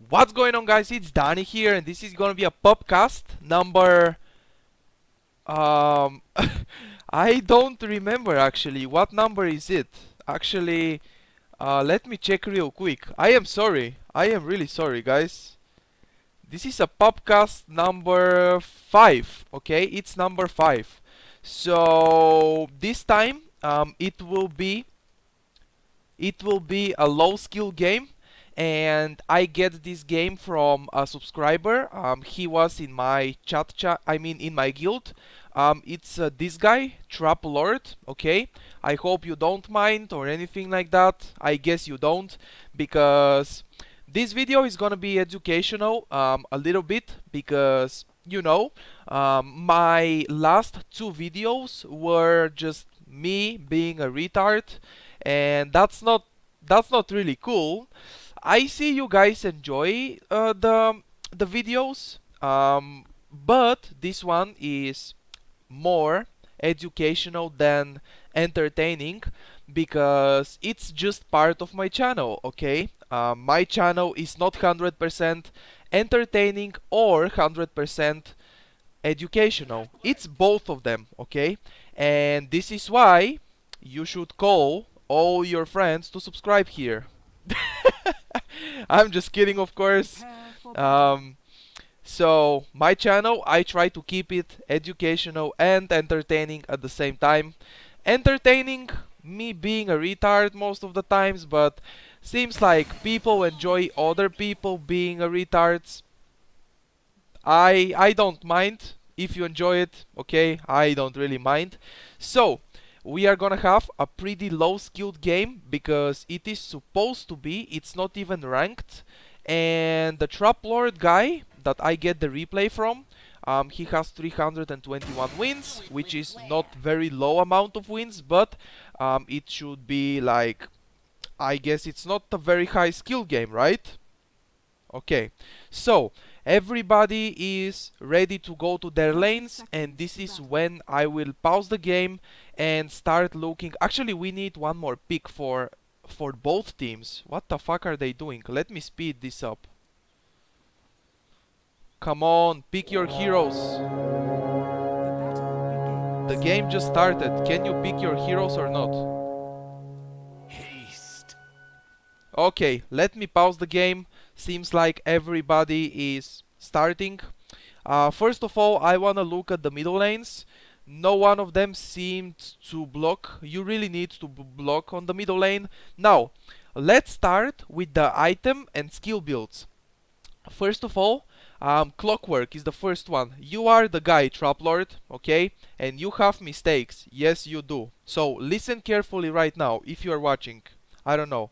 What's going on, guys? It's Danny here, and this is gonna be a podcast number. Um, I don't remember actually. What number is it? Actually, let me check real quick. I am sorry. I am really sorry, guys. This is a podcast number 5. Okay, it's number 5. So this time, it will be a low skill game, and I get this game from a subscriber. He was in my I mean in my guild. It's this guy, Trap Lord. Okay, I hope you don't mind or anything like that. I guess you don't, because this video is gonna be educational, a little bit, because my last 2 videos were just me being a retard, and that's not really cool. I see you guys enjoy the videos, but this one is more educational than entertaining, because it's just part of my channel. Okay, my channel is not 100% entertaining or 100% educational. It's both of them. Okay, and this is why you should call all your friends to subscribe here. I'm just kidding, of course. Um, so my channel, I try to keep it educational and entertaining at the same time. Entertaining, me being a retard most of the times, but seems like people enjoy other people being a retards. I don't mind if you enjoy it. Okay, I don't really mind. So we are gonna have a pretty low skilled game, because it is supposed to be. It's not even ranked. And the Trap Lord guy that I get the replay from, he has 321 wins, which is not very low amount of wins, but it should be like, I guess it's not a very high skill game, right? Okay, so everybody is ready to go to their lanes, and this is when I will pause the game and start looking. Actually, we need one more pick for both teams. What the fuck are they doing? Let me speed this up. Come on, pick your heroes. The game just started. Can you pick your heroes or not? Haste. Okay, let me pause the game. Seems like everybody is starting. First of all, I wanna look at the middle lanes. No one of them seemed to block. You really need to block on the middle lane. Now, let's start with the item and skill builds. First of all, Clockwork is the first one. You are the guy, Trap Lord, okay? And you have mistakes. Yes, you do. So listen carefully right now if you are watching. I don't know.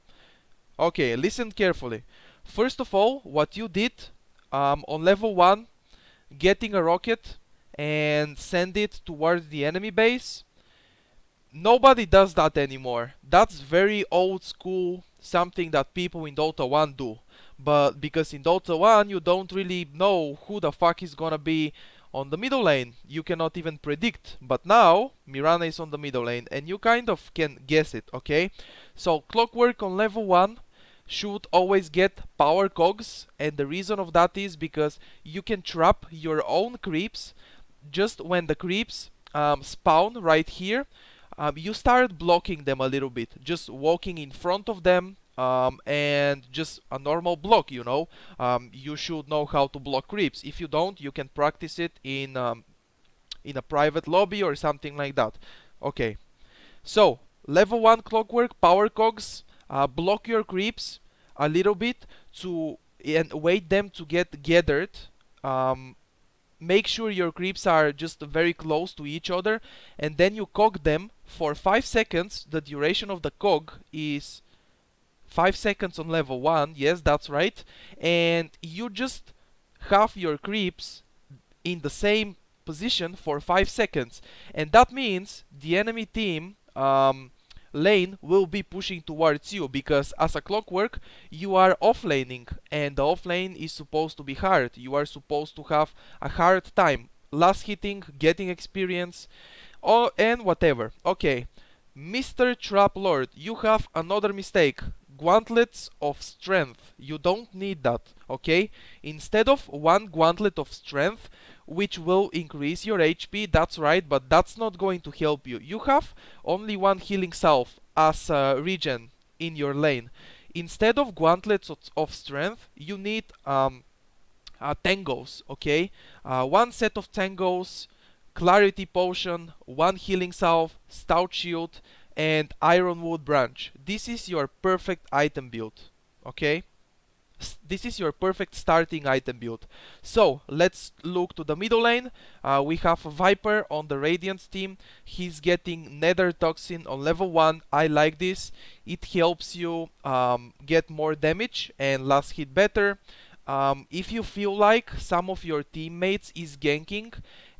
Okay, listen carefully. First of all, what you did, on level 1, getting a rocket and send it towards the enemy base. Nobody does that anymore. That's very old school, something that people in Dota 1 do. But because in Dota 1 you don't really know who the fuck is gonna be on the middle lane. You cannot even predict. But now Mirana is on the middle lane and you kind of can guess it, okay? So Clockwork on level 1 should always get power cogs, and the reason of that is because you can trap your own creeps. Just when the creeps spawn right here, you start blocking them a little bit, just walking in front of them, and just a normal block. You should know how to block creeps. If you don't, you can practice it in a private lobby or something like that. Okay, so level 1 Clockwork, power cogs, block your creeps a little bit to and wait them to get gathered. Um, Make sure your creeps are just very close to each other, and then you cog them for 5 seconds. The duration of the cog is 5 seconds on level 1. Yes, that's right. And you just have your creeps in the same position for 5 seconds, and that means the enemy team lane will be pushing towards you, because as a Clockwork you are offlaning, and the offlane is supposed to be hard. You are supposed to have a hard time last hitting, getting experience, and whatever. Okay, Mr. Trap Lord, you have another mistake. gauntlets of strength. You don't need that, okay? Instead of one gauntlet of strength, which will increase your HP, that's right, but that's not going to help you. You have only one healing salve as a regen in your lane. Instead of gauntlets of strength, you need tangos, okay? One set of tangos, clarity potion, one healing salve, stout shield, and ironwood branch. This is your perfect item build, okay? This is your perfect starting item build. So let's look to the middle lane. We have Viper on the Radiant team. He's getting Nether Toxin on level 1. I like this. It helps you get more damage and last hit better. If you feel like some of your teammates is ganking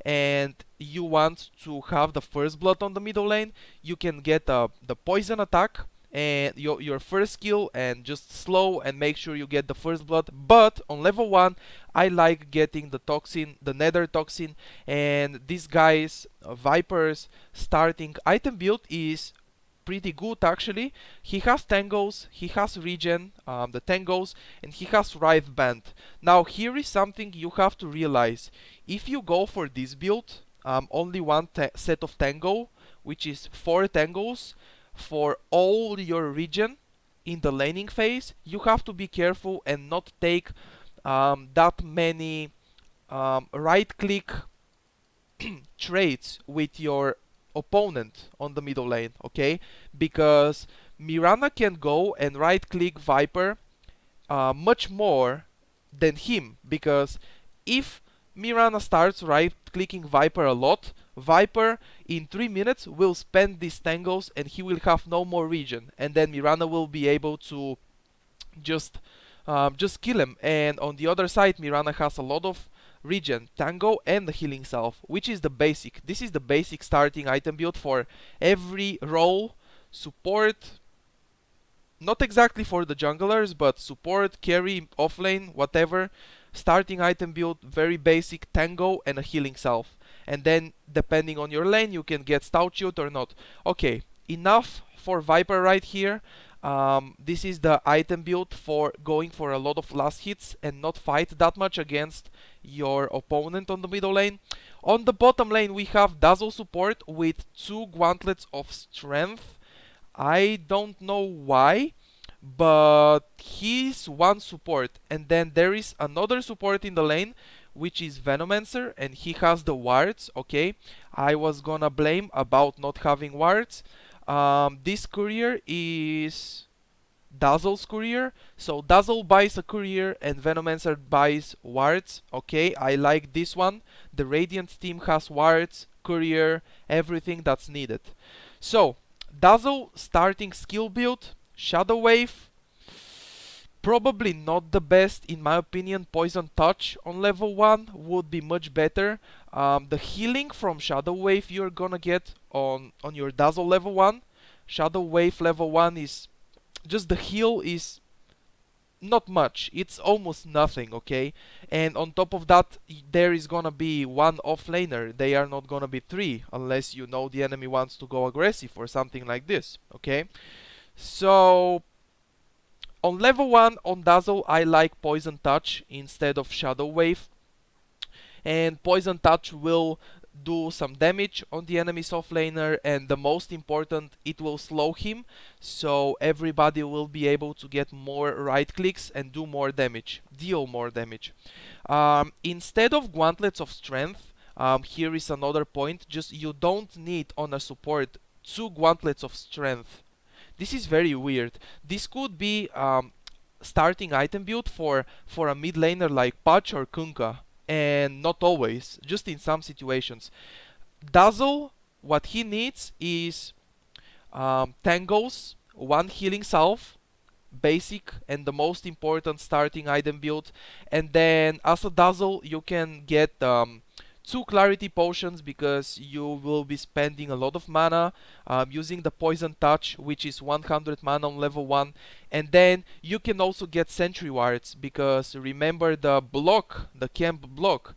and you want to have the first blood on the middle lane, you can get the poison attack and your first skill and just slow and make sure you get the first blood. But on level 1 I like getting the toxin, the nether toxin, and this guy's Viper's starting item build is pretty good actually. He has tangos, he has regen, the tangos, and he has wraith band. Now here is something you have to realize. If you go for this build, only one set of tango, which is 4 tangos for all your regen in the laning phase, you have to be careful and not take that many right click trades with your opponent on the middle lane, okay? Because Mirana can go and right click Viper much more than him, because if Mirana starts right clicking Viper a lot, Viper in 3 minutes will spend these tangos and he will have no more regen, and then Mirana will be able to just kill him. And on the other side, Mirana has a lot of regen, tango, and the healing salve, which is the basic. This is the basic starting item build for every role. Support, not exactly for the junglers, but support, carry, offlane, whatever. Starting item build, very basic, tango and a healing salve. And then, depending on your lane, you can get stout shield or not. Okay, enough for Viper right here. This is the item build for going for a lot of last hits and not fight that much against your opponent on the middle lane. On the bottom lane, we have Dazzle support with 2 gauntlets of strength. I don't know why, but he's one support, and then there is another support in the lane which is Venomancer, and he has the wards, okay? I was gonna blame about not having wards. This courier is Dazzle's courier, so Dazzle buys a courier and Venomancer buys wards, okay? I like this one. The Radiant team has wards, courier, everything that's needed. So Dazzle starting skill build, Shadow Wave, probably not the best in my opinion. Poison Touch on level 1 would be much better. The healing from Shadow Wave you're gonna get on your Dazzle level 1. Shadow Wave level 1 is just, the heal is not much, it's almost nothing, okay? And on top of that, there is gonna be one offlaner, they are not gonna be 3, unless you know the enemy wants to go aggressive or something like this, okay? So on level 1 on Dazzle I like Poison Touch instead of Shadow Wave, and Poison Touch will do some damage on the enemy's offlaner, and the most important, it will slow him, so everybody will be able to get more right clicks and do more damage, deal more damage. Instead of gauntlets of strength, here is another point, just you don't need on a support 2 gauntlets of strength. This is very weird. This could be starting item build for a mid laner like Patch or Kunkka, and not always, just in some situations. Dazzle, what he needs is tangos, 1 healing salve, basic and the most important starting item build, and then as a Dazzle you can get 2 clarity potions, because you will be spending a lot of mana using the Poison Touch, which is 100 mana on level 1, and then you can also get sentry wards, because remember the block, the camp block,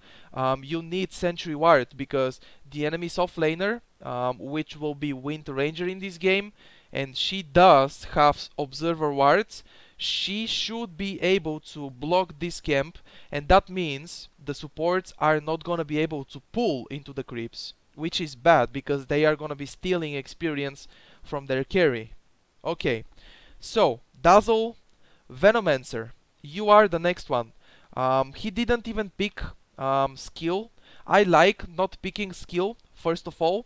you need sentry ward, because the enemy's offlaner, which will be Wind Ranger in this game, and she does have observer wards, she should be able to block this camp, and that means the supports are not gonna be able to pull into the creeps, which is bad because they are gonna be stealing experience from their carry. Okay, so Dazzle, Venomancer, you are the next one. He didn't even pick skill. I like not picking skill, first of all.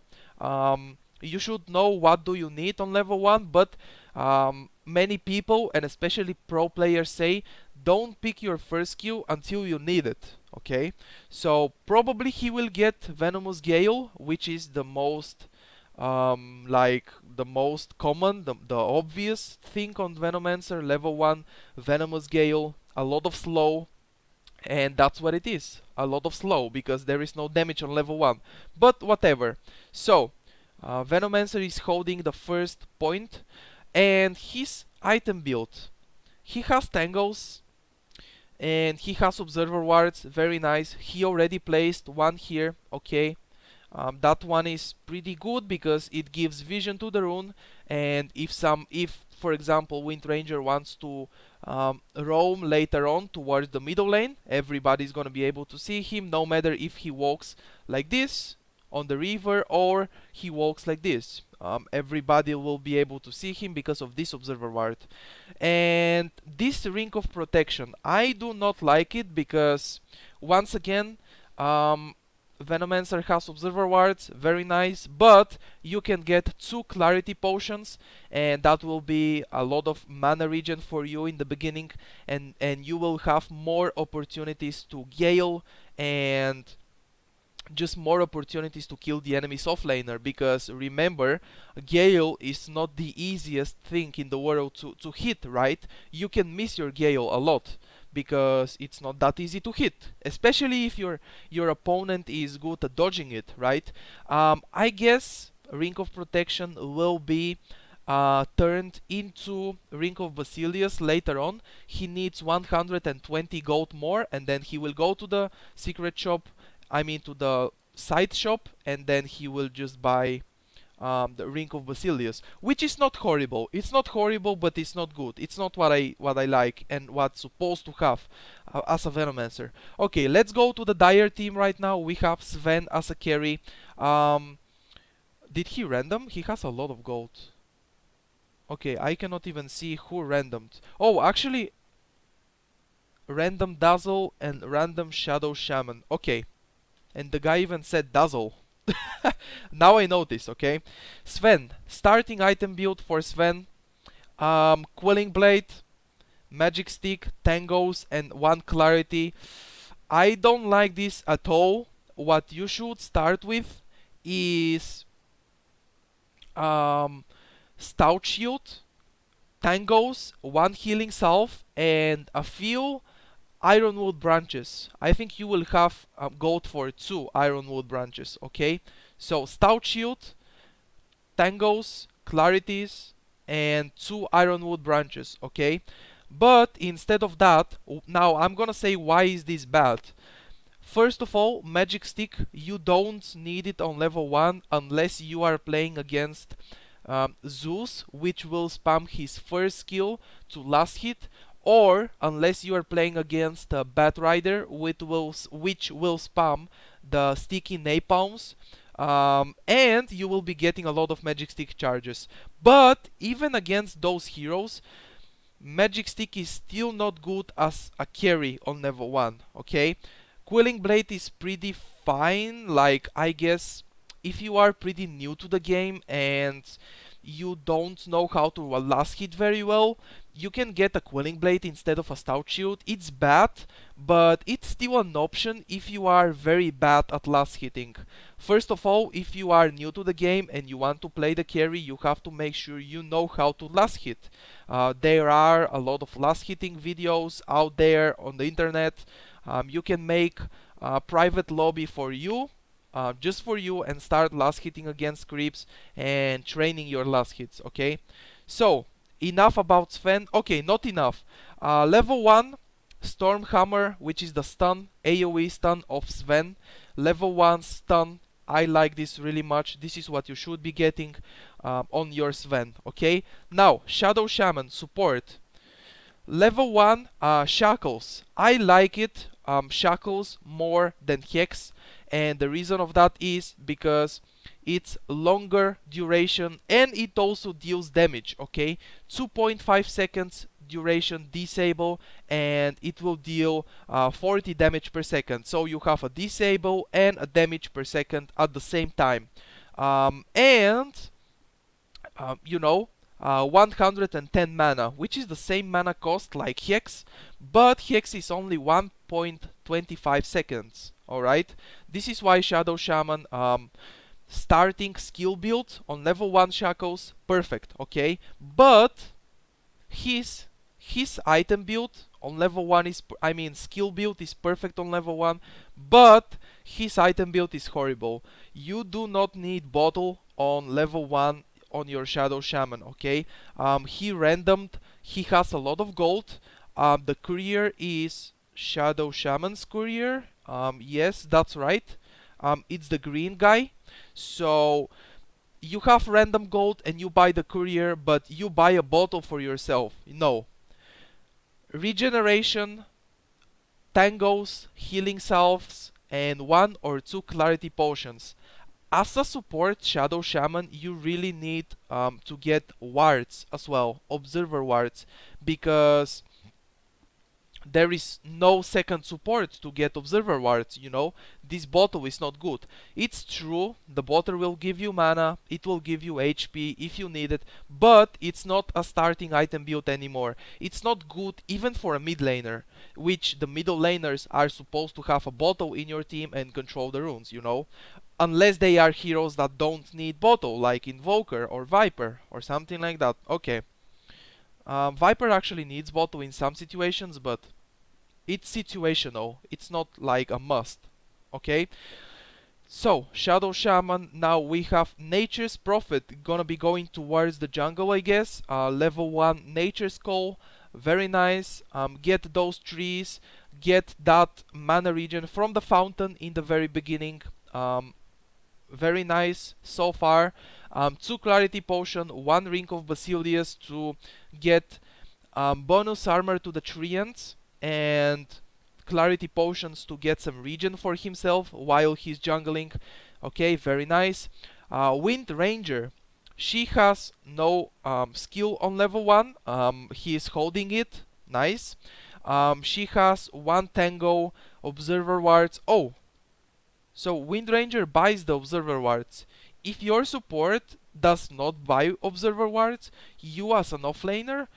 You should know what do you need on level 1, but many people, and especially pro players, say don't pick your first skill until you need it. Okay, so probably he will get Venomous Gale, which is the most like the most common, the obvious thing on Venomancer. Level 1 Venomous Gale, a lot of slow, and that's what it is, a lot of slow, because there is no damage on level 1. But whatever. So Venomancer is holding the first point, and his item build, he has tangles and he has observer wards, very nice. He already placed one here, okay. That one is pretty good because it gives vision to the rune, and if for example Wind Ranger wants to roam later on towards the middle lane, everybody's gonna be able to see him, no matter if he walks like this on the river or he walks like this. Everybody will be able to see him because of this observer ward. And this ring of protection, I do not like it because once again, Venomancer has observer wards, very nice, but you can get 2 clarity potions, and that will be a lot of mana regen for you in the beginning, and you will have more opportunities to Gale and just more opportunities to kill the enemy's offlaner, because remember, Gale is not the easiest thing in the world to hit, right? You can miss your Gale a lot because it's not that easy to hit, especially if your opponent is good at dodging it, right? I guess Ring of Protection will be turned into Ring of Basilius later on. He needs 120 gold more, and then he will go to the secret shop, I mean to the side shop, and then he will just buy the Ring of Basilius, which is not horrible. It's not horrible, but it's not good. It's not what I like and what's supposed to have as a Venomancer. Okay, let's go to the Dire team right now. We have Sven as a carry. Did he random? He has a lot of gold. Okay, I cannot even see who randomed. Oh, actually, random Dazzle and random Shadow Shaman. Okay, and the guy even said Dazzle. Now I notice, okay? Sven, starting item build for Sven. Quelling Blade, Magic Stick, Tangos, and 1 Clarity. I don't like this at all. What you should start with is Stout Shield, Tangos, 1 Healing Salve, and a few Ironwood branches. I think you will have gold for 2 Ironwood branches, okay? So Stout Shield, Tangos, Clarities, and 2 Ironwood branches, okay? But instead of that, now I'm gonna say why is this bad. First of all, Magic Stick, you don't need it on level 1 unless you are playing against Zeus, which will spam his first skill to last hit, or unless you are playing against Bat Rider, which will spam the sticky napalms, and you will be getting a lot of Magic Stick charges. But even against those heroes, Magic Stick is still not good as a carry on level 1, okay? Quelling Blade is pretty fine, like I guess if you are pretty new to the game and you don't know how to last hit very well, you can get a Quelling Blade instead of a Stout Shield. It's bad, but it's still an option if you are very bad at last hitting. First of all, if you are new to the game and you want to play the carry, you have to make sure you know how to last hit. There are a lot of last hitting videos out there on the internet. You can make a private lobby for you, just for you, and start last hitting against creeps and training your last hits, okay? So, enough about Sven. Okay, not enough. Level 1, Stormhammer, which is the stun, AoE stun of Sven. Level 1 stun, I like this really much. This is what you should be getting. on your Sven. Okay, now Shadow Shaman support. Level 1 Shackles. I like it, Shackles, more than Hex, and the reason of that is because it's longer duration and it also deals damage. Okay, 2.5 seconds duration disable, and it will deal 40 damage per second. So you have a disable and a damage per second at the same time. And you know, 110 mana, which is the same mana cost like Hex, but Hex is only 1.25 seconds. Alright, this is why Shadow Shaman, starting skill build on level 1 Shackles, perfect, okay? But his his item build on level 1 is, I mean, skill build is perfect on level 1, but his item build is horrible. You do not need bottle on level 1 on your Shadow Shaman, okay? He randomed, he has a lot of gold. The courier is Shadow Shaman's courier. Yes, that's right. It's the green guy. So you have random gold and you buy the courier, but you buy a bottle for yourself. No. Regeneration, tangos, healing salves, and 1 or 2 clarity potions. As a support Shadow Shaman, you really need to get wards as well, observer wards, because there is no second support to get observer wards, you know. This bottle is not good. It's true, the bottle will give you mana, it will give you HP if you need it, but it's not a starting item build anymore. It's not good even for a mid laner, which the middle laners are supposed to have a bottle in your team and control the runes, you know. Unless they are heroes that don't need bottle, like Invoker or Viper or something like that. Okay. Viper actually needs bottle in some situations, but it's situational. It's not like a must. Okay? So, Shadow Shaman, now we have Nature's Prophet gonna be going towards the jungle, I guess. Level 1 Nature's Call, very nice. Get those trees, get that mana regen from the fountain in the very beginning. Very nice so far. 2 clarity potion, 1 ring of Basilius to get bonus armor to the treants, and clarity potions to get some regen for himself while he's jungling. Okay, very nice. Wind Ranger, she has no skill on level 1. He is holding it, nice. She has 1 tango, observer wards. Oh, so Wind Ranger buys the observer wards. If your support does not buy observer wards, you as an offlaner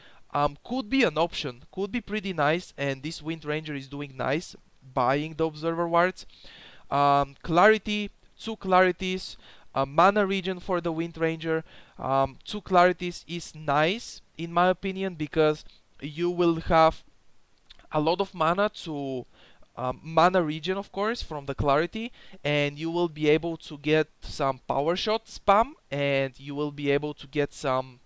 could be an option, could be pretty nice, and this Wind Ranger is doing nice buying the observer wards. Clarity, 2 clarities, mana regen for the Wind Ranger. 2 clarities is nice in my opinion because you will have a lot of mana to mana regen, of course, from the clarity, and you will be able to get some power shot spam, and you will be able to get some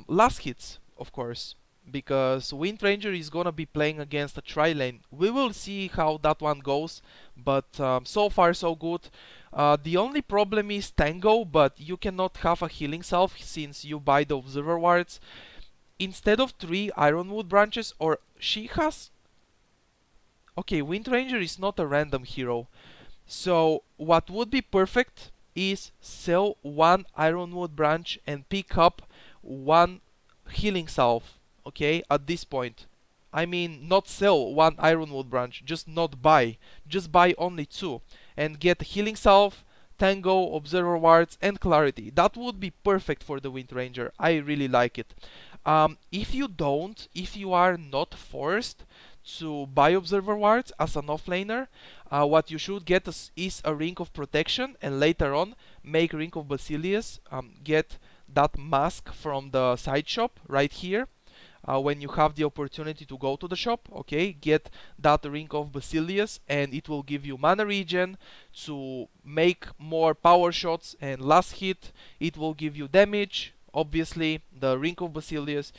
last hits, of course, because Wind Ranger is gonna be playing against a tri-lane. We will see how that one goes, but so far so good. The only problem is Tango, but you cannot have a healing salve since you buy the observer wards. Instead of 3 Ironwood branches, or she has... Okay, Wind Ranger is not a random hero. So what would be perfect is sell 1 Ironwood branch and pick up 1 healing salve. Okay, at this point. I mean, not sell 1 Ironwood branch, just not buy. Just buy only 2 and get healing salve, Tango, observer wards, and clarity. That would be perfect for the Wind Ranger. I really like it. If you don't, if you are not forced to buy observer wards as an offlaner, what you should get is a ring of protection, and later on make ring of Basilius. Get that mask from the side shop right here. When you have the opportunity to go to the shop, okay, get that ring of Basilius, and it will give you mana regen to make more power shots, and last hit it will give you damage. Obviously, the ring of Basilius.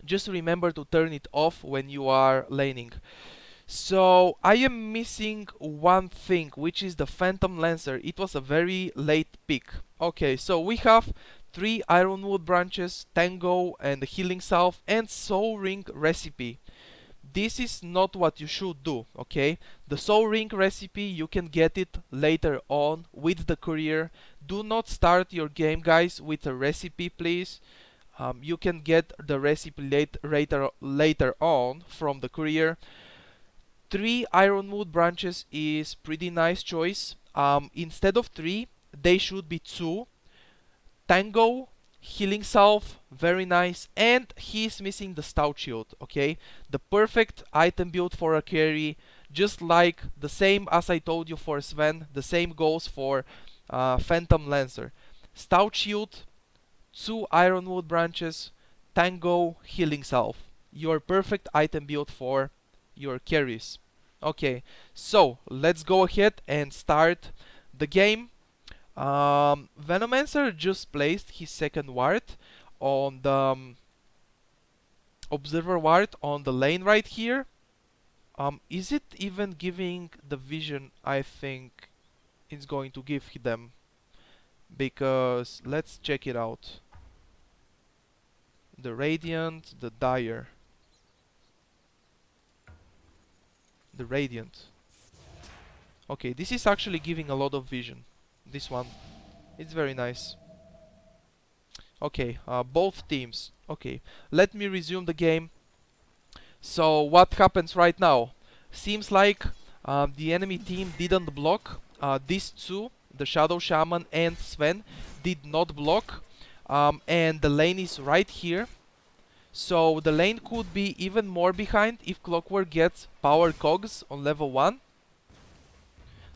Just remember to turn it off when you are laning. So I am missing one thing, which is the Phantom Lancer. It was a very late pick. Okay, so we have 3 ironwood branches, tango and the healing salve and soul ring recipe. This is not what you should do, okay? The soul ring recipe, you can get it later on with the courier. Do not start your game, guys, with a recipe, please. You can get the recipe later on from the courier. 3 ironwood branches is pretty nice choice. Instead of 3, they should be 2. Tango, healing salve, very nice, and he's missing the stout shield, okay? The perfect item build for a carry, just like the same as I told you for Sven, the same goes for Phantom Lancer. Stout shield, 2 ironwood branches, tango, healing salve. Your perfect item build for your carries. Okay, so let's go ahead and start the game. Venomancer just placed his second ward on the observer ward on the lane right here. Is it even giving the vision I think it's going to give them? Because let's check it out. The Radiant, the Dire. The Radiant. Okay, this is actually giving a lot of vision. This one. It's very nice. Okay, both teams. Okay, let me resume the game. So what happens right now? Seems like the enemy team didn't block. These two, the Shadow Shaman and Sven, did not block. And the lane is right here. So the lane could be even more behind if Clockwork gets power cogs on level 1.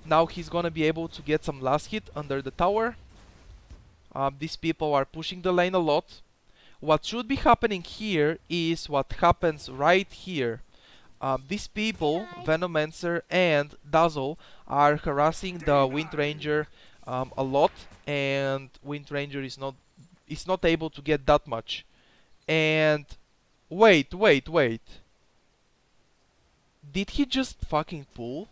Now he's gonna be able to get some last hit under the tower. These people are pushing the lane a lot. What should be happening here is what happens right here. These people, Venomancer and Dazzle, are harassing the Wind Ranger a lot, and Wind Ranger is not able to get that much. And wait. Did he just fucking pull?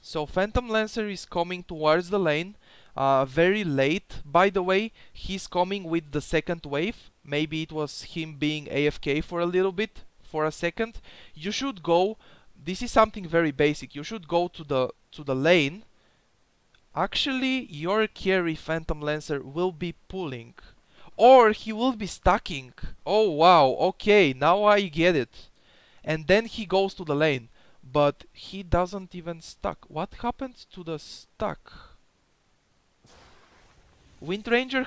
So Phantom Lancer is coming towards the lane, very late. By the way, he's coming with the second wave. Maybe it was him being AFK for a little bit, for a second. You should go. This is something very basic. You should go to the lane. Actually, your carry Phantom Lancer will be pulling, or he will be stacking. Oh wow, okay, now I get it. And then he goes to the lane, but he doesn't even stack. What happened to the stack? Wind Ranger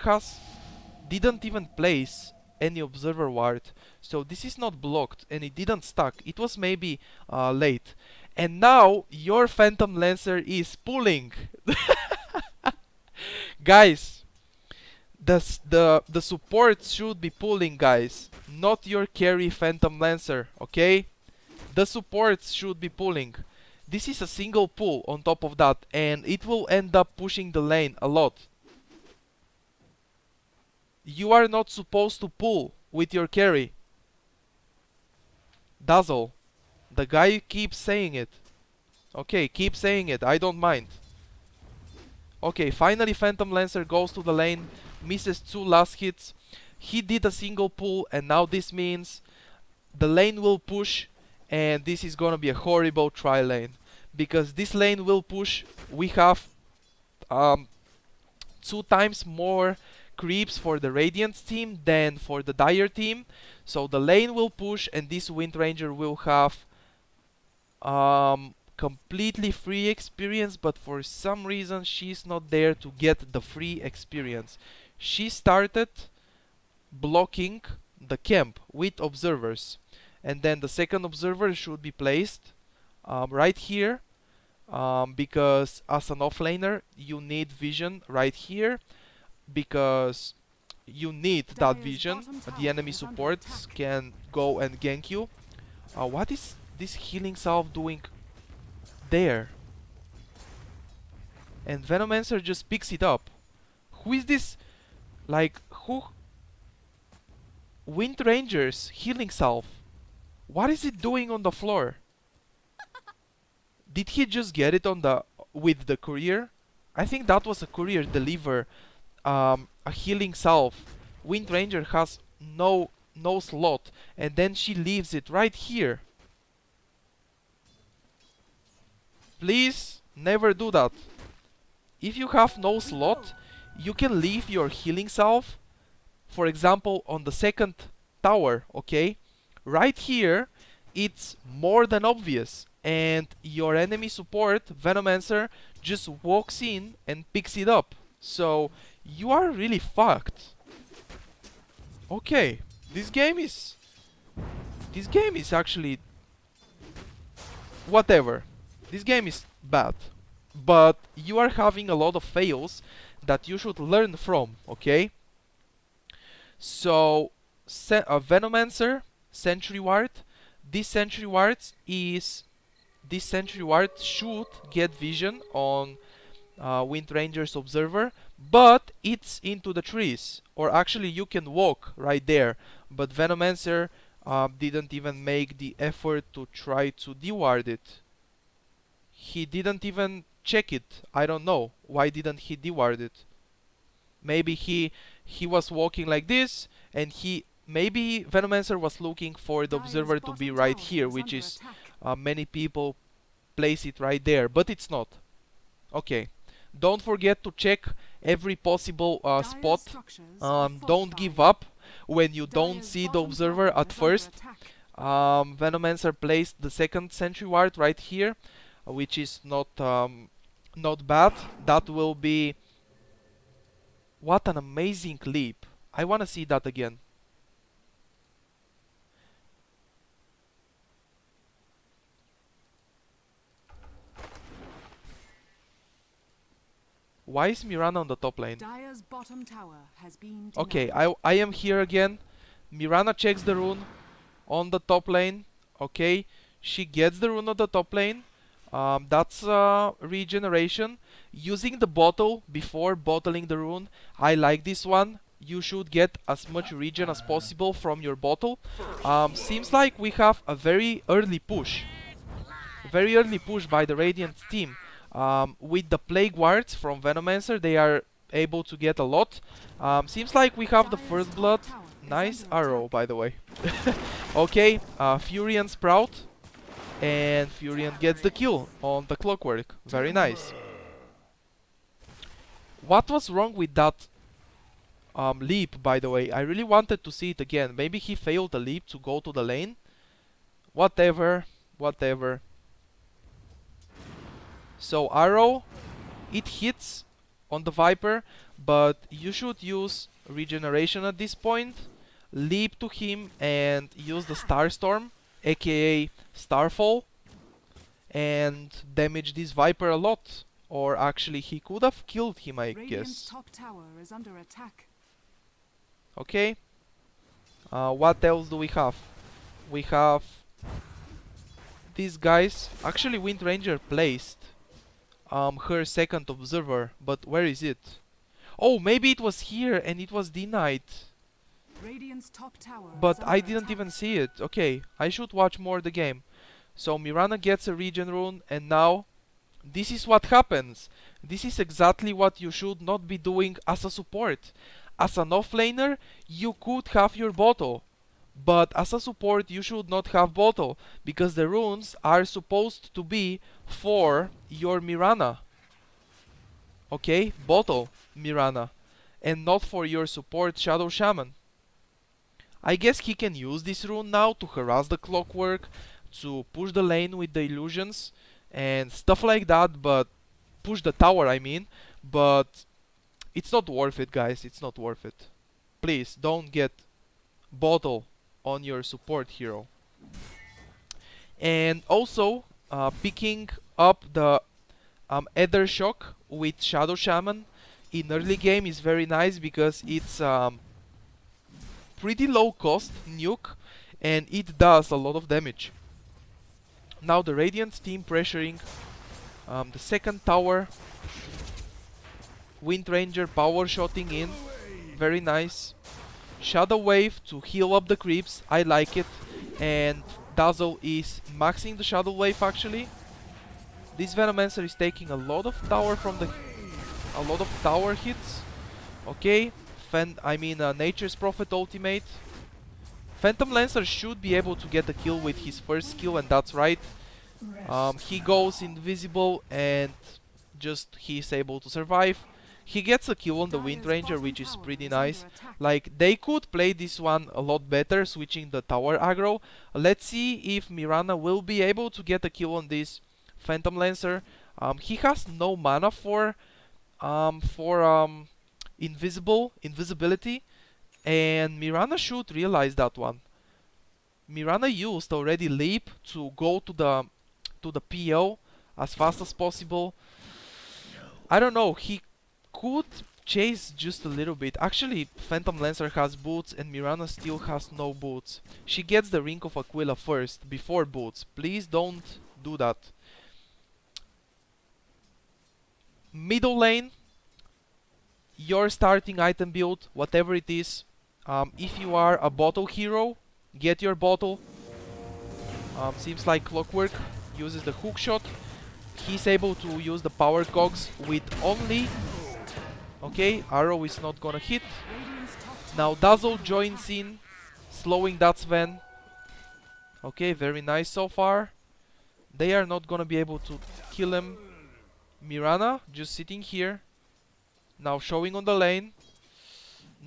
didn't even place any observer ward, so this is not blocked, and it didn't stack. It was maybe late. And now your Phantom Lancer is pulling. Guys, the support should be pulling, guys, not your carry Phantom Lancer, okay? The supports should be pulling. This is a single pull on top of that, and it will end up pushing the lane a lot. You are not supposed to pull with your carry. Dazzle. The guy keeps saying it. Okay, keep saying it, I don't mind. Okay, finally Phantom Lancer goes to the lane, misses 2 last hits. He did a single pull, and now this means the lane will push, and this is gonna be a horrible tri lane. Because this lane will push, we have 2 times more creeps for the Radiant team than for the Dire team. So the lane will push, and this Wind Ranger will have completely free experience, but for some reason she's not there to get the free experience. She started blocking the camp with observers, and then the second observer should be placed right here, because as an offlaner you need vision right here, because you need that vision. The enemy supports can go and gank you. What is this healing salve doing there? And Venomancer just picks it up. Who is this? Like, who? Wind Ranger's healing salve. What is it doing on the floor? Did he just get it on the with the courier? I think that was a courier deliver a healing salve. Wind Ranger has no slot, and then she leaves it right here. Please never do that. If you have no slot, you can leave your healing salve, for example, on the second tower, okay? Right here, it's more than obvious, and your enemy support, Venomancer, just walks in and picks it up. So, you are really fucked. Okay, this game is actually whatever. This game is bad, but you are having a lot of fails that you should learn from, okay? So, Venomancer, Sentry Ward. This Sentry Ward should get vision on Wind Ranger's Observer, but it's into the trees. Or actually, you can walk right there. But Venomancer didn't even make the effort to try to deward it. He didn't even check it. I don't know. Why didn't he deward it? Maybe he was walking like this, and maybe Venomancer was looking for the observer to be right here, which is many people place it right there, but it's not. Okay, don't forget to check every possible spot. Don't give up when you don't see the observer at first. Venomancer placed the second sentry ward right here, which is not bad. That will be... What an amazing leap. I wanna see that again. Why is Mirana on the top lane? Okay, I am here again. Mirana checks the rune on the top lane. Okay, she gets the rune on the top lane. That's regeneration. Using the bottle before bottling the rune, I like this one. You should get as much regen as possible from your bottle. Seems like we have a very early push. Very early push by the Radiant team. With the Plague Wards from Venomancer, they are able to get a lot. Seems like we have the first blood. Nice arrow, by the way. Okay, Furion Sprout. And Furion gets the kill on the Clockwork. Very nice. What was wrong with that leap, by the way? I really wanted to see it again. Maybe he failed the leap to go to the lane. Whatever. So arrow, it hits on the Viper, but you should use regeneration at this point. Leap to him and use the Starstorm, aka Starfall, and damage this Viper a lot. Or actually, he could have killed him, I guess. Top tower is under attack. Okay. What else do we have? We have these guys. Actually, Wind Ranger placed her second observer, but where is it? Oh, maybe it was here and it was denied. Top tower but I didn't even see it. Okay, I should watch more the game. So Mirana gets a regen rune, and now this is what happens. This is exactly what you should not be doing as a support. As an offlaner, you could have your bottle, but as a support you should not have bottle, because the runes are supposed to be for your Mirana. Okay, bottle Mirana, and not for your support Shadow Shaman. I guess he can use this rune now to harass the Clockwork, to push the lane with the illusions and stuff like that, but push the tower, I mean, but it's not worth it, guys. It's not worth it. Please don't get bottle on your support hero. And also picking up the Ether Shock with Shadow Shaman in early game is very nice, because it's pretty low cost nuke and it does a lot of damage. Now the Radiant team pressuring the second tower. Wind Ranger power shotting in. Very nice. Shadow Wave to heal up the creeps. I like it. And Dazzle is maxing the Shadow Wave actually. This Venomancer is taking a lot of tower from the a lot of tower hits. Okay, Nature's Prophet ultimate. Phantom Lancer should be able to get a kill with his first skill, and that's right. He goes invisible and just he's able to survive. He gets a kill on the Wind Ranger, which is pretty nice. Like, they could play this one a lot better, switching the tower aggro. Let's see if Mirana will be able to get a kill on this Phantom Lancer. He has no mana for invisibility, and Mirana should realize that one. Mirana used already Leap to go to the PO as fast as possible. I don't know, he could chase just a little bit. Actually, Phantom Lancer has boots and Mirana still has no boots. She gets the Ring of Aquila first, before boots. Please don't do that. Middle lane, your starting item build, whatever it is. If you are a bottle hero, get your bottle. Seems like Clockwork uses the hook shot. He's able to use the power cogs with only... Okay, arrow is not gonna hit. Now Dazzle joins in, slowing that Sven. Okay, very nice so far. They are not gonna be able to kill him. Mirana just sitting here. Now showing on the lane.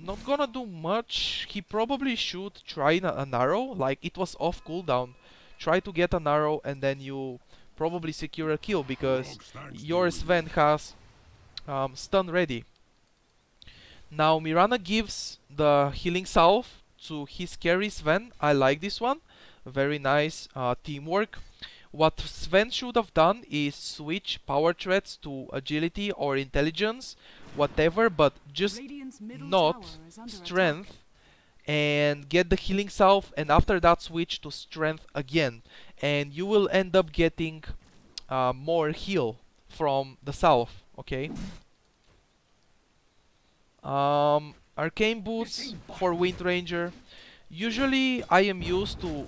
Not gonna do much. He probably should try an arrow, like it was off cooldown. Try to get an arrow and then you probably secure a kill, because your Sven has stun ready. Now Mirana gives the healing salve to his carry Sven. I like this one. Very nice teamwork. What Sven should have done is switch power threats to agility or intelligence, whatever, but just not strength, and get the healing salve, and after that switch to strength again, and you will end up getting more heal from the salve. Okay. Arcane boots for Wind Ranger. Usually I am used to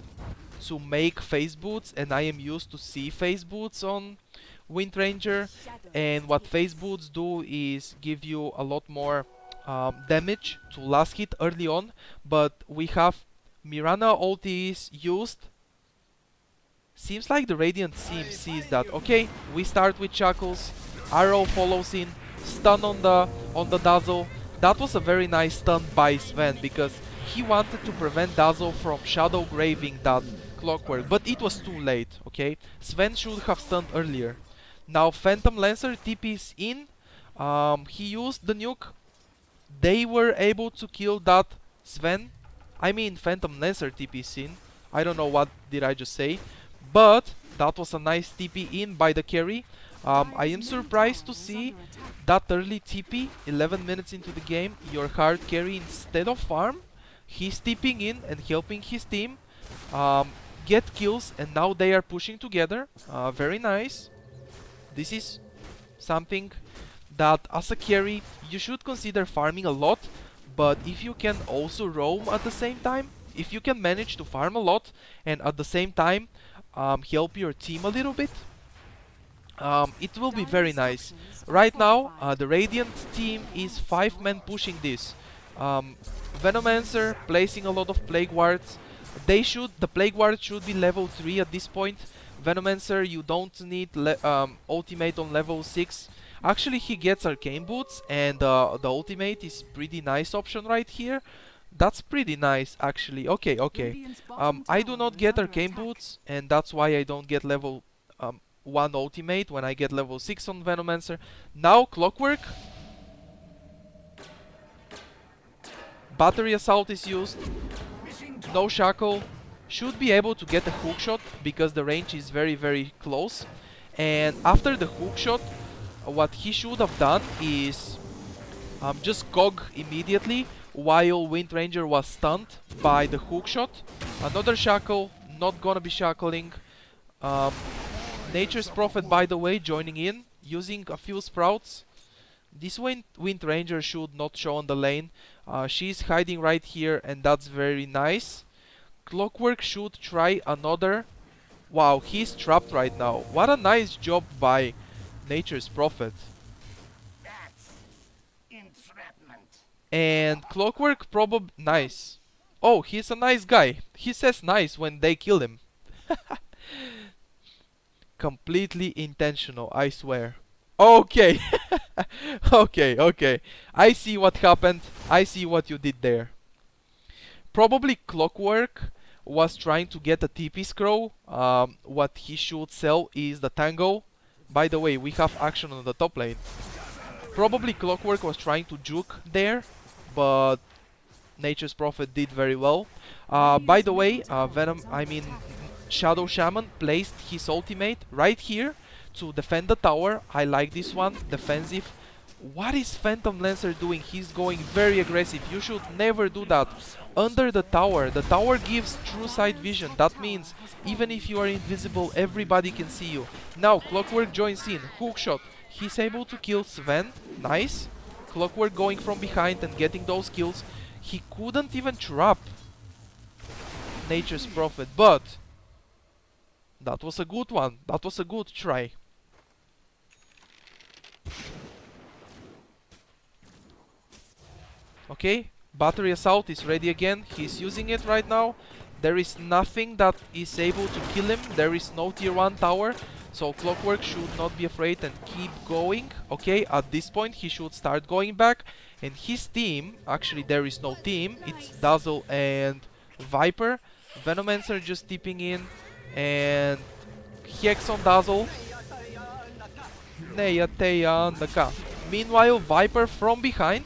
make phase boots, and I am used to see phase boots on Wind Ranger, and what phase boots do is give you a lot more damage to last hit early on, but we have Mirana ulti is used. Seems like the Radiant team sees that. Okay, we start with Shackles, arrow follows in, stun on the Dazzle. That was a very nice stun by Sven, because he wanted to prevent Dazzle from shadow graving that Clockwork, but it was too late. Okay, Sven should have stunned earlier. Now Phantom Lancer TP's in. He used the nuke. They were able to kill that Sven. Phantom Lancer TP's in. I don't know what did I just say, but that was a nice TP in by the carry. I am surprised to see that early TP 11 minutes into the game. Your hard carry, instead of farm, he's TPing in and helping his team get kills, and now they are pushing together. Very nice. This is something that as a carry you should consider farming a lot, but if you can also roam at the same time, if you can manage to farm a lot and at the same time help your team a little bit, it will be very nice. Right now, the Radiant team is 5-man pushing this. Venomancer placing a lot of Plague Wards. The Plague Ward should be level 3 at this point. Venomancer, you don't need ultimate on level 6. Actually, he gets Arcane Boots, and the ultimate is pretty nice option right here. That's pretty nice, actually. Okay, okay. I do not get Arcane Boots, and that's why I don't get level 1 ultimate when I get level 6 on Venomancer. Now Clockwork. Battery Assault is used. No Shackle. Should be able to get a hook shot because the range is very, very close. And after the hook shot, what he should have done is just Cog immediately while Wind Ranger was stunned by the hook shot. Another Shackle, not gonna be shackling. Nature's Prophet, by the way, joining in, using a few sprouts. This Wind Ranger should not show on the lane. She's hiding right here, and that's very nice. Clockwork should try another Wow, he's trapped right now. What a nice job by Nature's Prophet. That's entrapment. And Clockwork probably nice. Oh, he's a nice guy. He says nice when they kill him. Completely intentional, I swear. Okay. Okay. I see what happened. I see what you did there. Probably Clockwork was trying to get a TP scroll. What he should sell is the Tango. By the way, we have action on the top lane. Probably Clockwork was trying to juke there, but Nature's Prophet did very well. By the way, Shadow Shaman placed his ultimate right here to defend the tower. I like this one, defensive. What is Phantom Lancer doing? He's going very aggressive. You should never do that. Under the tower gives true sight vision. That means even if you are invisible, everybody can see you. Now Clockwork joins in. Hookshot. He's able to kill Sven. Nice. Clockwork going from behind and getting those kills. He couldn't even trap Nature's Prophet, but that was a good one. That was a good try. Okay, Battery Assault is ready again. He's using it right now. There is nothing that is able to kill him. There is no tier 1 tower. So Clockwork should not be afraid and keep going. Okay, at this point he should start going back. And his team, actually there is no team. It's Dazzle and Viper. Venomancer just tipping in. And Hex on Dazzle. Meanwhile, Viper from behind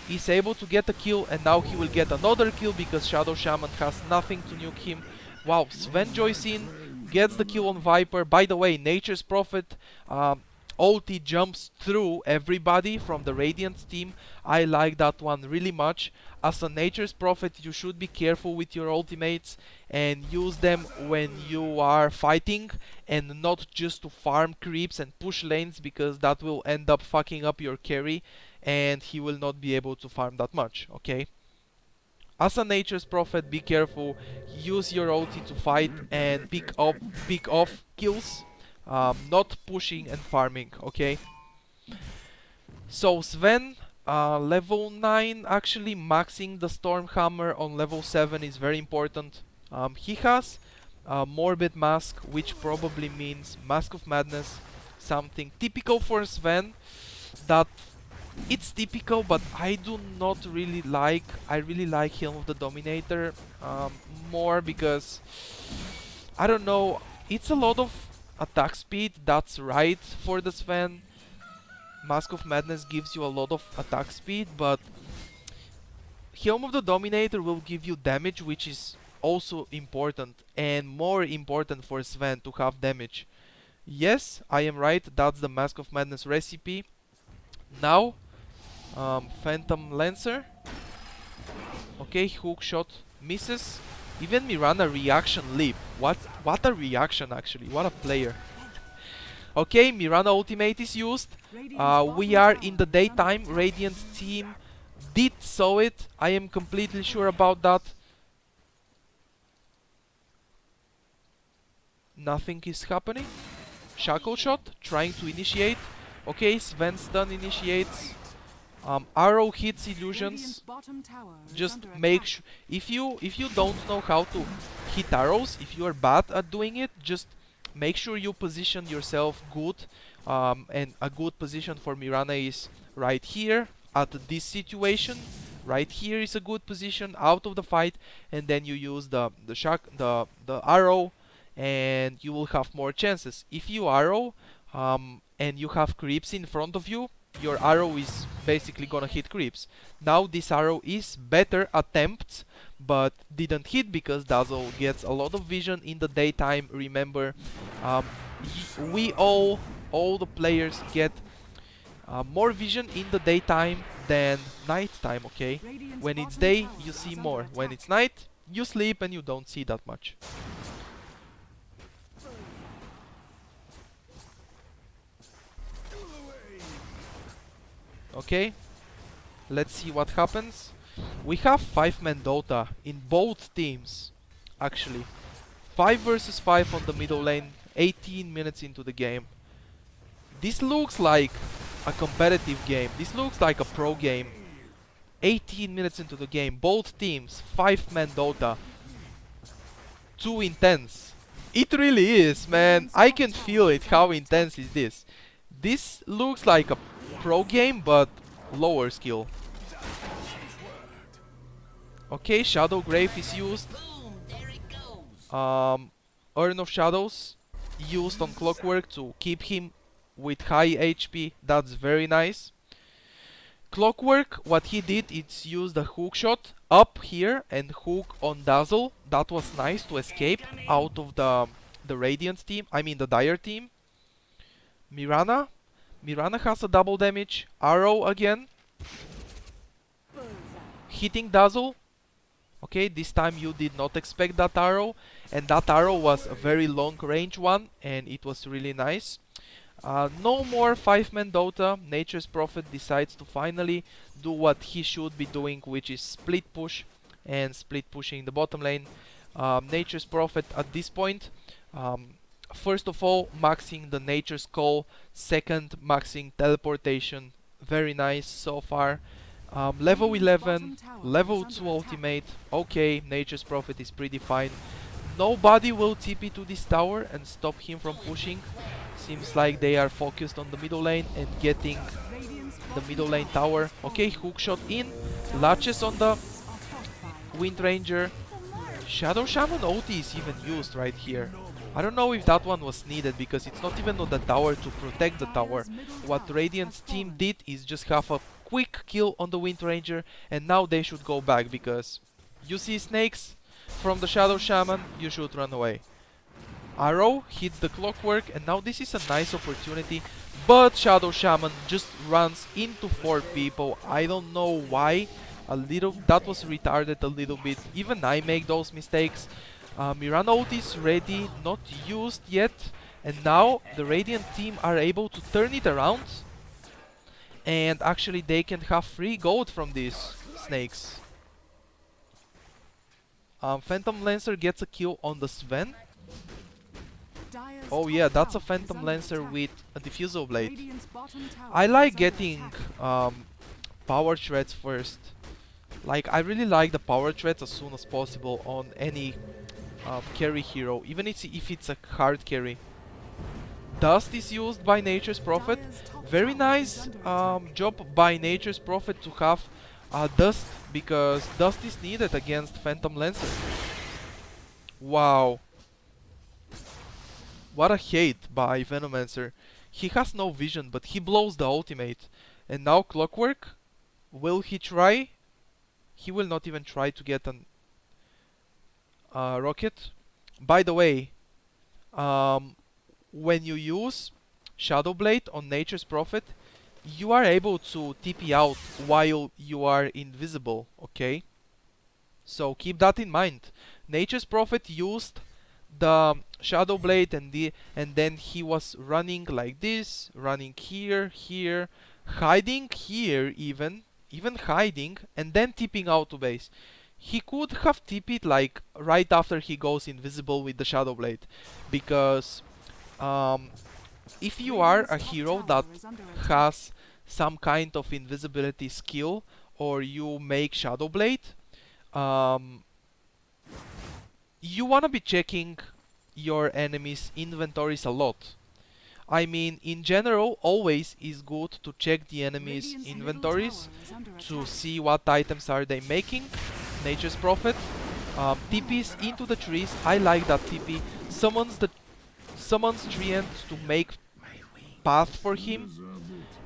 is able to get a kill, and now he will get another kill because Shadow Shaman has nothing to nuke him. Wow, Sven joins in, gets the kill on Viper. By the way, Nature's Prophet ulti jumps through everybody from the Radiant team. I like that one really much. As a Nature's Prophet, you should be careful with your ultimates and use them when you are fighting and not just to farm creeps and push lanes, because that will end up fucking up your carry and he will not be able to farm that much, okay? As a Nature's Prophet, be careful, use your ulti to fight and pick off kills, not pushing and farming, okay? So Sven, level 9, actually maxing the Stormhammer on level 7 is very important. He has Morbid Mask, which probably means Mask of Madness, something typical for Sven, that it's typical, but I do not really like. I really like Helm of the Dominator more because, I don't know, it's a lot of attack speed. That's right for the Sven. Mask of Madness gives you a lot of attack speed, but Helm of the Dominator will give you damage, which is also important and more important for Sven to have damage. Yes, I am right, that's the Mask of Madness recipe. Now, Phantom Lancer. Okay, hook shot misses. Even Mirana reaction leap. What a reaction actually. What a player. Okay, Mirana ultimate is used. We are in the daytime. Radiant team did saw it. I am completely sure about that. Nothing is happening. Shackle shot trying to initiate. Okay, Sven stun initiates. Arrow hits illusions. Just make sure if you don't know how to hit arrows, if you are bad at doing it, just make sure you position yourself good. And a good position for Mirana is right here at this situation. Right here is a good position out of the fight, and then you use the arrow, and you will have more chances. If you arrow and you have creeps in front of you, your arrow is basically gonna hit creeps. Now this arrow is better attempt, but didn't hit because Dazzle gets a lot of vision in the daytime. Remember, we all the players get more vision in the daytime than nighttime, okay? When it's day, you see more. When it's night, you sleep and you don't see that much. Okay, let's see what happens. We have 5-man Dota in both teams, actually. 5 versus 5 on the middle lane, 18 minutes into the game. This looks like a competitive game. This looks like a pro game. 18 minutes into the game, both teams, 5-man Dota. Too intense. It really is, man. I can feel it. How intense is this? This looks like a pro game, but lower skill. Okay, Shadow Grave is used. Boom, there it goes. Urn of Shadows used on Clockwork to keep him with high HP. That's very nice. Clockwork, what he did is use the hook shot up here and hook on Dazzle. That was nice to escape out of the Radiant team, I mean the Dire team. Mirana has a double damage. Arrow again. Hitting Dazzle. Okay, this time you did not expect that arrow, and that arrow was a very long range one, and it was really nice. No more 5-man Dota. Nature's Prophet decides to finally do what he should be doing, which is split push and split pushing the bottom lane. Nature's Prophet at this point, first of all, maxing the Nature's Call, second, maxing teleportation. Very nice so far. Level 11, level 2 ultimate. Okay, Nature's Prophet is pretty fine. Nobody will TP to this tower and stop him from pushing. Seems like they are focused on the middle lane and getting the middle lane tower. Okay, hookshot in. Latches on the Wind Ranger. Shadow Shaman ulti is even used right here. I don't know if that one was needed because it's not even on the tower to protect the tower. What Radiant's team did is just have a quick kill on the Wind Ranger, and now they should go back because you see snakes from the Shadow Shaman, you should run away. Arrow hits the Clockwork, and now this is a nice opportunity, but Shadow Shaman just runs into 4 people. I don't know why. That was retarded a little bit. Even I make those mistakes. Mirana ult is ready, not used yet, and now the Radiant team are able to turn it around, and actually they can have free gold from these snakes. Phantom Lancer gets a kill on the Sven. Oh yeah, that's a Phantom Lancer with a Diffusal Blade. I like getting power threats first. Like, I really like the power threats as soon as possible on any carry hero, even if it's a hard carry. Dust is used by Nature's Prophet. Very nice job by Nature's Prophet to have Dust, because Dust is needed against Phantom Lancer. Wow. What a hate by Venomancer. He has no vision, but he blows the ultimate. And now Clockwork, will he try? He will not even try to get an rocket. By the way, when you use Shadow Blade on Nature's Prophet, you are able to TP out while you are invisible, okay? So keep that in mind. Nature's Prophet used the Shadow Blade and then he was running like this, running here, hiding here even hiding, and then tipping out to base. He could have TP'd like right after he goes invisible with the Shadow Blade, because if you are a hero that has some kind of invisibility skill, or you make Shadow Blade, you wanna be checking your enemies' inventories a lot. I mean, in general, always is good to check the enemy's inventories to see what items are they making. Nature's Prophet TPs into the trees. I like that TP. Summons Treant to make path for him.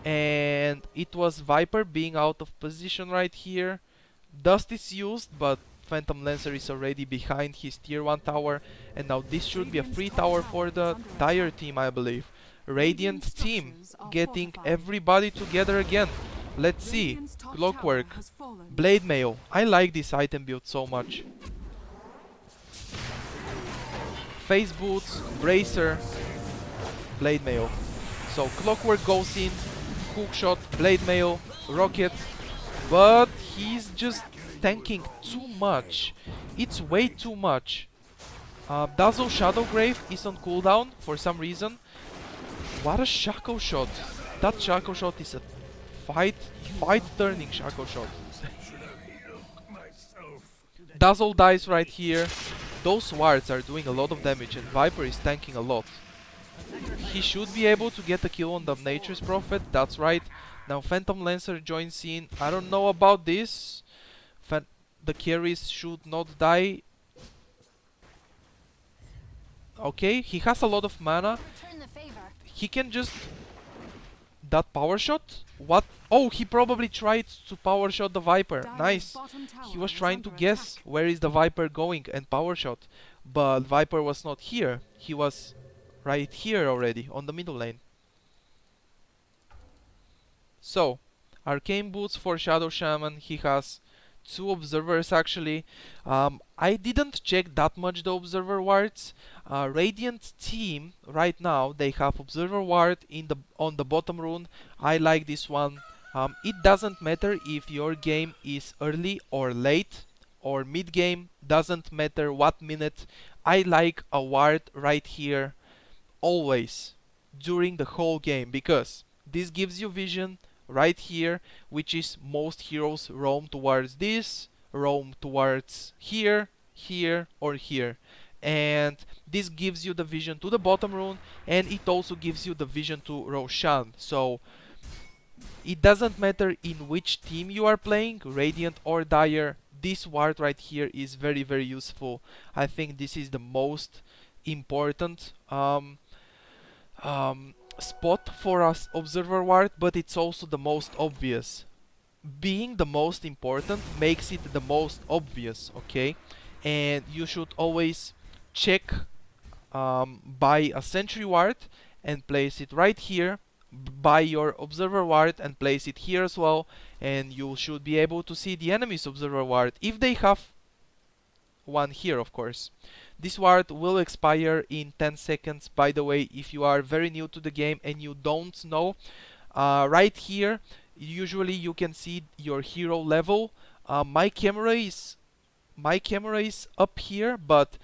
And it was Viper being out of position right here. Dust is used, but Phantom Lancer is already behind his tier 1 tower. And now this should be a free tower for the Dire team, I believe. Radiant team getting everybody together again. Let's see. Clockwork, Blade Mail. I like this item build so much. Face Boots, Bracer, Blade Mail. So Clockwork goes in, Hookshot, Blade Mail, Rocket, but he's just tanking too much. It's way too much. Dazzle Shadow Grave is on cooldown for some reason. What a Shaco shot! That Shaco shot is a fight turning Shaco shot. Dazzle dies right here. Those wards are doing a lot of damage and Viper is tanking a lot. He should be able to get a kill on the Nature's Prophet, that's right. Now Phantom Lancer joins in. I don't know about this. The carries should not die. Okay, he has a lot of mana. He can just... That power shot? What? Oh, he probably tried to power shot the Viper. Nice. He was trying to guess where is the Viper going and power shot. But Viper was not here. He was right here already on the middle lane. So, Arcane Boots for Shadow Shaman. He has 2 observers actually. I didn't check that much the observer wards. Radiant team right now they have observer ward on the bottom rune. I like this one. It doesn't matter if your game is early or late or mid game, doesn't matter what minute. I like a ward right here always during the whole game because this gives you vision right here, which is most heroes roam towards this, roam towards here, here or here. And this gives you the vision to the bottom rune and it also gives you the vision to Roshan. So it doesn't matter in which team you are playing, Radiant or Dire, this ward right here is very useful. I think this is the most important spot for us observer ward, but it's also the most obvious. Being the most important makes it the most obvious, okay? And you should always check buy a sentry ward and place it right here, buy your observer ward and place it here as well, and you should be able to see the enemy's observer ward if they have one here, of course. This ward will expire in 10 seconds. By the way, if you are very new to the game and you don't know, right here usually you can see your hero level. My camera is up here, but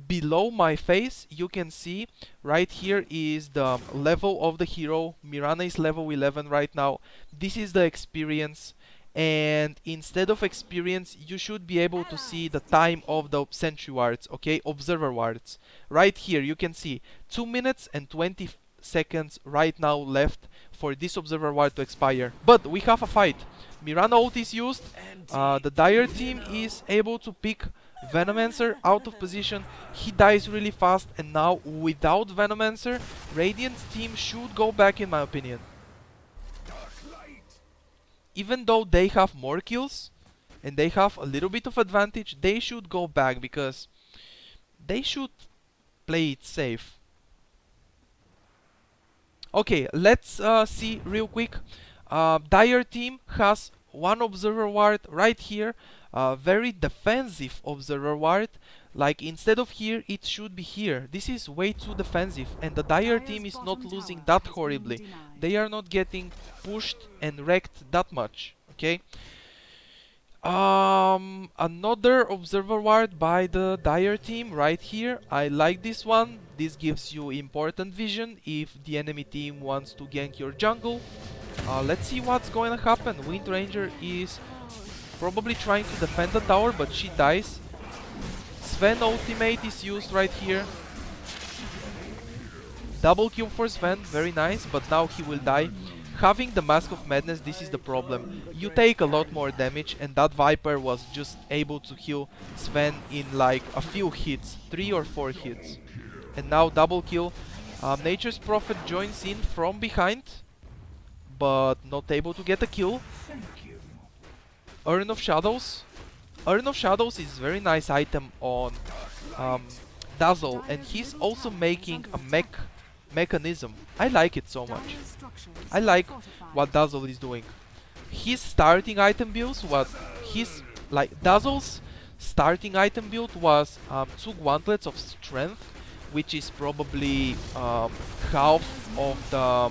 below my face you can see right here is the level of the hero. Mirana is level 11 right now. This is the experience, and instead of experience you should be able to see the time of the sentry wards, okay, observer wards. Right here you can see 2 minutes and 20 seconds right now left for this observer ward to expire. But we have a fight. Mirana ult is used. The Dire team is able to pick Venomancer out of position. He dies really fast, and now without Venomancer, Radiant's team should go back in my opinion. Even though they have more kills and they have a little bit of advantage, they should go back because they should play it safe. Okay, let's see real quick. Dire team has 1 observer ward right here, very defensive observer ward. Like instead of here, it should be here. This is way too defensive, and the Dire team is not losing that horribly. They are not getting pushed and wrecked that much. Okay. Another observer ward by the Dire team right here. I like this one. This gives you important vision if the enemy team wants to gank your jungle. Let's see what's going to happen. Wind Ranger is probably trying to defend the tower, but she dies. Sven ultimate is used right here. Double kill for Sven, very nice, but now he will die. Having the Mask of Madness, this is the problem. You take a lot more damage, and that Viper was just able to heal Sven in like a few hits, 3 or 4 hits. And now double kill. Nature's Prophet joins in from behind, but not able to get a kill. Urn of Shadows. Urn of Shadows is very nice item on Dazzle, and he's also making a mechanism. I like it so much. I like what Dazzle is doing. His starting item builds, Dazzle's starting item build was 2 gauntlets of strength, which is probably half of the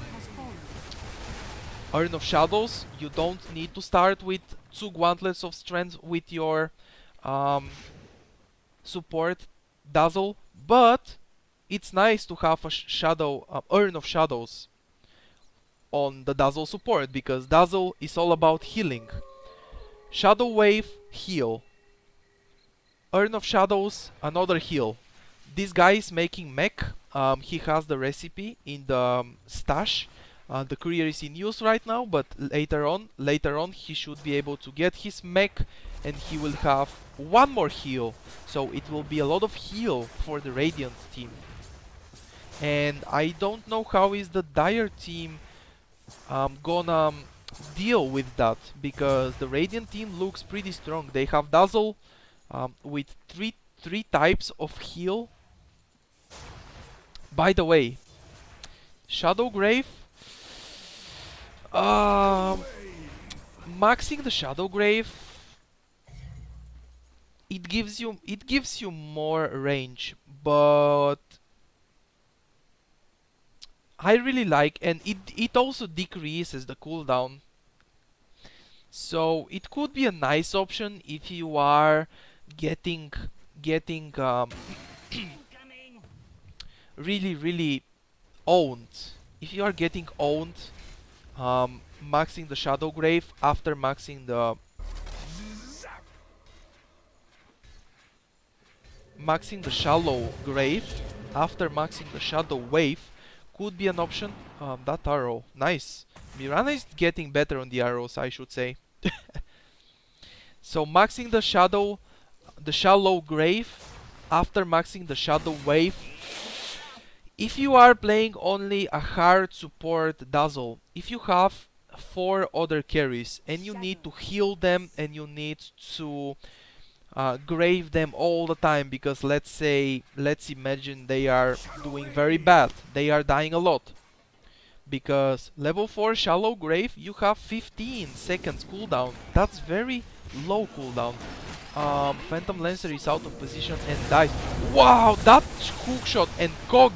Urn of Shadows. You don't need to start with 2 gauntlets of strength with your support. Dazzle, but it's nice to have a shadow Urn of Shadows on the Dazzle support, because Dazzle is all about healing. Shadow Wave, heal. Urn of Shadows, another heal. This guy is making mech. He has the recipe in the stash. The courier is in use right now, but later on, he should be able to get his mech, and he will have one more heal. So it will be a lot of heal for the Radiant team. And I don't know how is the Dire team gonna deal with that, because the Radiant team looks pretty strong. They have Dazzle with three types of heal. By the way, Shadow Grave, maxing the Shadow Grave, it gives you more range, but I really like, and it also decreases the cooldown. So it could be a nice option if you are getting really owned. If you are getting owned, maxing the Shadow Grave after maxing the Shallow Grave after maxing the Shadow Wave could be an option. That arrow, nice. Mirana is getting better on the arrows, I should say. So maxing the Shallow Grave after maxing the Shadow Wave. If you are playing only a hard support Dazzle, if you have 4 other carries and you need to heal them and you need to grave them all the time, because let's imagine they are doing very bad, they are dying a lot, because level 4 Shallow Grave, you have 15 seconds cooldown. That's very low cooldown. Phantom Lancer is out of position and dies. Wow, that hookshot and Cog,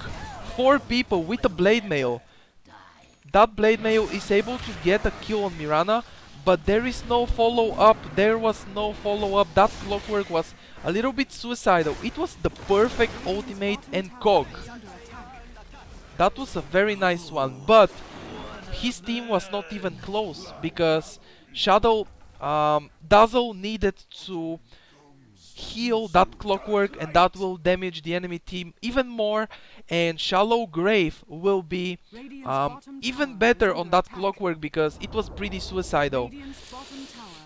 4 people with a Blade Mail. That Blade Mail is able to get a kill on Mirana, but there is no follow-up. There was no follow-up. That Clockwork was a little bit suicidal. It was the perfect ultimate and Cog. That was a very nice one, but his team was not even close, because Dazzle needed to heal that Clockwork, and that will damage the enemy team even more, and Shallow Grave will be even better on that Clockwork, because it was pretty suicidal.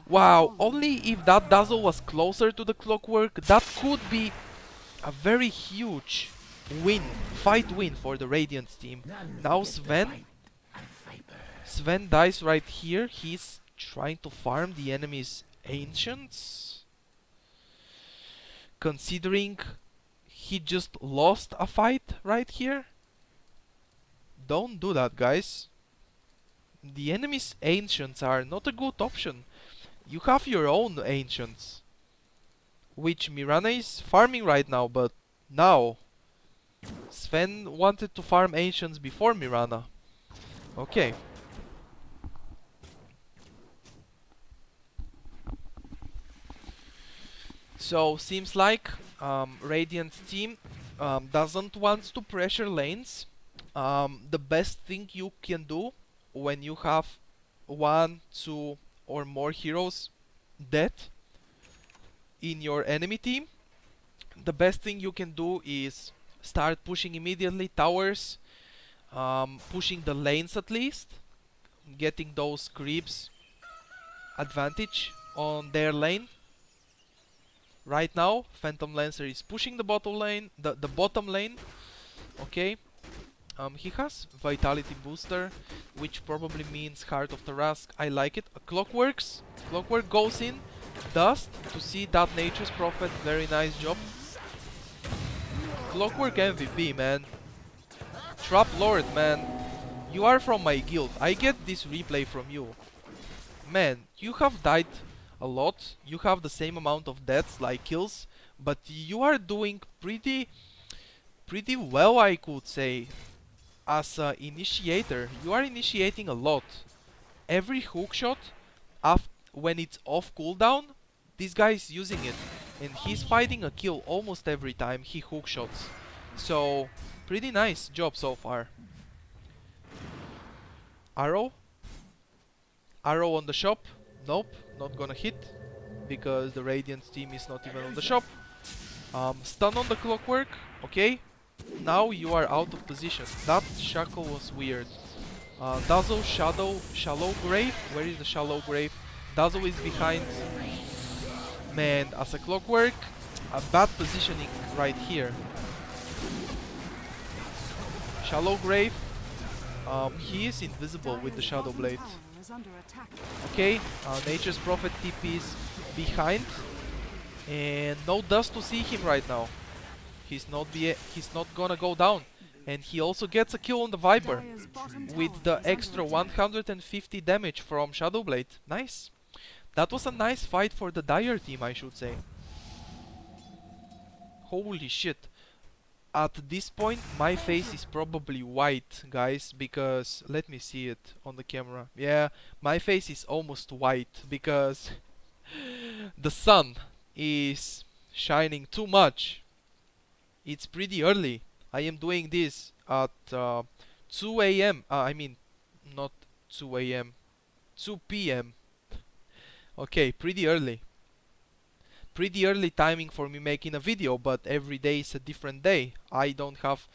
Wow, only if that Dazzle was closer to the Clockwork, that could be a very huge fight win for the Radiant team. Now Sven dies right here. He's trying to farm the enemy's Ancients, considering he just lost a fight right here. Don't do that, guys. The enemy's Ancients are not a good option. You have your own Ancients, which Mirana is farming right now, but now Sven wanted to farm Ancients before Mirana. Okay. So seems like Radiant's team doesn't want to pressure lanes. The best thing you can do when you have 1, 2 or more heroes dead in your enemy team, the best thing you can do is start pushing immediately towers, pushing the lanes at least, getting those creeps advantage on their lane. Right now, Phantom Lancer is pushing the bottom lane, the bottom lane. Okay. He has Vitality Booster, which probably means Heart of Tarask. I like it. Clockwork goes in. Dust to see that Nature's Prophet. Very nice job. Clockwork MVP, man. Trap Lord, man. You are from my guild. I get this replay from you. Man, you have died a lot. You have the same amount of deaths like kills, but you are doing pretty well, I could say. As an initiator, you are initiating a lot. Every hookshot, when it's off cooldown, this guy is using it. and he's fighting a kill almost every time he hook shots. So pretty nice job so far. Arrow? Arrow on the shop? Nope, not gonna hit because the Radiant team is not even on the shop. Stun on the Clockwork, okay. Now you are out of position. That shackle was weird. Dazzle, Shadow, Shallow Grave. Where is the Shallow Grave? Dazzle is behind. Man, as a Clockwork, a bad positioning right here. Shallow Grave. He is invisible with the Shadow Blade. Okay, Nature's Prophet TP's behind, and no dust to see him right now. He's not gonna go down, and he also gets a kill on the Viper with the extra 150 damage from Shadow Blade. Nice. That was a nice fight for the Dire team, I should say. Holy shit. At this point, my face is probably white, guys, because let me see it on the camera. Yeah, my face is almost white because the sun is shining too much. It's pretty early. I am doing this at 2 a.m. I mean, not 2 a.m. 2 p.m. Okay, pretty early. Pretty early timing for me making a video, but every day is a different day. I don't have,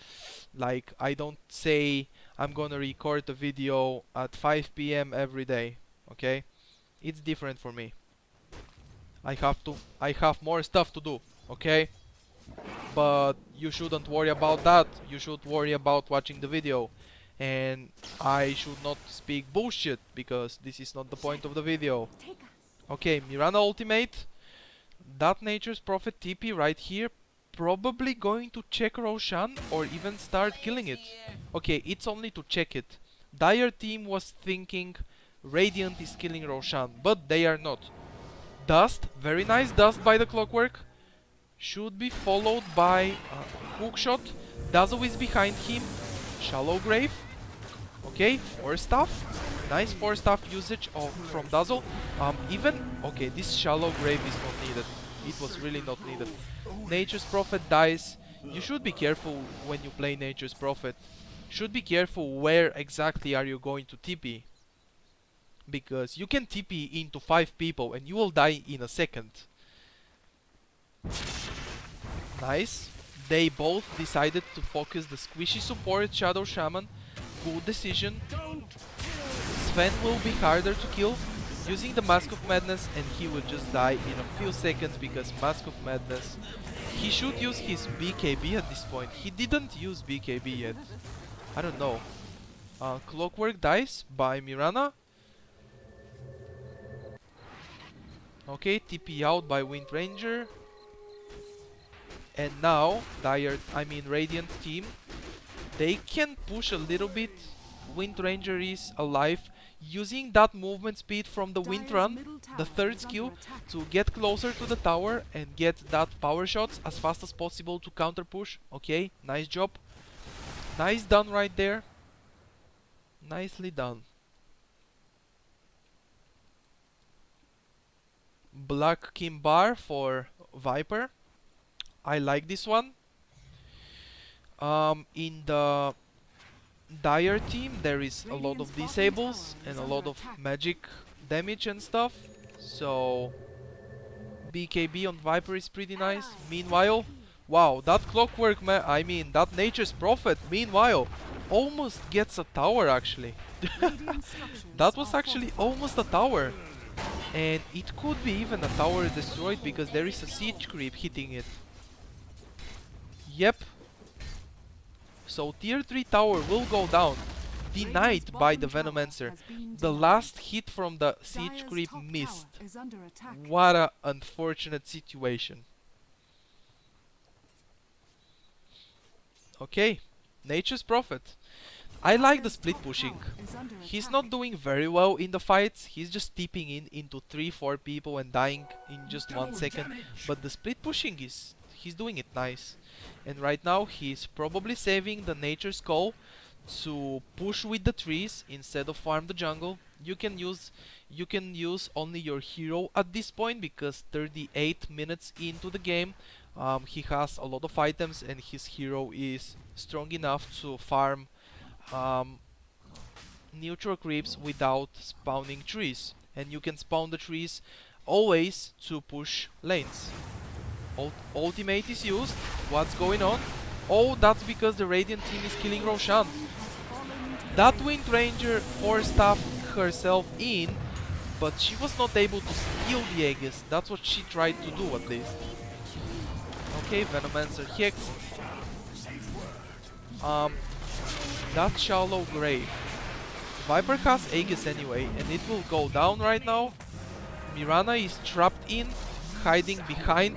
like, I don't say I'm gonna record a video at 5 p.m. every day, okay? It's different for me. I have more stuff to do, okay? But you shouldn't worry about that. You should worry about watching the video. And I should not speak bullshit, because this is not the point of the video. Okay, Mirana ultimate. That Nature's Prophet TP right here, probably going to check Roshan or even start killing it. Okay, it's only to check it. Dire team was thinking Radiant is killing Roshan, but they are not. Dust, very nice dust by the Clockwork. Should be followed by hookshot. Dazzle is behind him. Shallow Grave. Okay, 4 staff. Nice 4 staff usage from Dazzle. Okay, this Shallow Grave is not needed. It was really not needed. Nature's Prophet dies. You should be careful when you play Nature's Prophet. Should be careful where exactly are you going to TP. Because you can TP into 5 people and you will die in a second. Nice. They both decided to focus the squishy support Shadow Shaman. Good decision. Sven will be harder to kill using the Mask of Madness, and he will just die in a few seconds because Mask of Madness. He should use his BKB at this point. He didn't use BKB yet. I don't know. Clockwork dies by Mirana. Okay, TP out by Wind Ranger. And now, Radiant team, they can push a little bit. Wind Ranger is alive, using that movement speed from the Wind Run, the third skill, to get closer to the tower and get that power shots as fast as possible to counter push. Okay, nice job. Nice done right there. Nicely done. Black Kimbar for Viper. I like this one. In the Dire team there is a lot of disables and a lot of magic damage and stuff, so BKB on Viper is pretty nice. Meanwhile, wow, that Clockwork that Nature's Prophet, meanwhile, almost gets a tower actually. That was actually almost a tower. And it could be even a tower destroyed because there is a siege creep hitting it. Yep. So tier 3 tower will go down. Denied by the Venomancer. The last hit from the siege creep missed. What a unfortunate situation. Okay, Nature's Prophet. I like the split pushing. He's not doing very well in the fights. He's just tipping into 3-4 people and dying in just 1 second. But the split pushing he's doing it nice. And right now he's probably saving the Nature's Call to push with the trees instead of farm the jungle. You can use you can use only your hero at this point because 38 minutes into the game, he has a lot of items and his hero is strong enough to farm um, neutral creeps without spawning trees. And you can spawn the trees always to push lanes. Ultimate is used. What's going on? Oh, that's because the Radiant team is killing Roshan. That Wind Ranger forced herself in, but she was not able to steal the Aegis. That's what she tried to do at least. Okay, Venomancer Hex. That Shallow Grave. Viper has Aegis anyway, and it will go down right now. Mirana is trapped in, hiding behind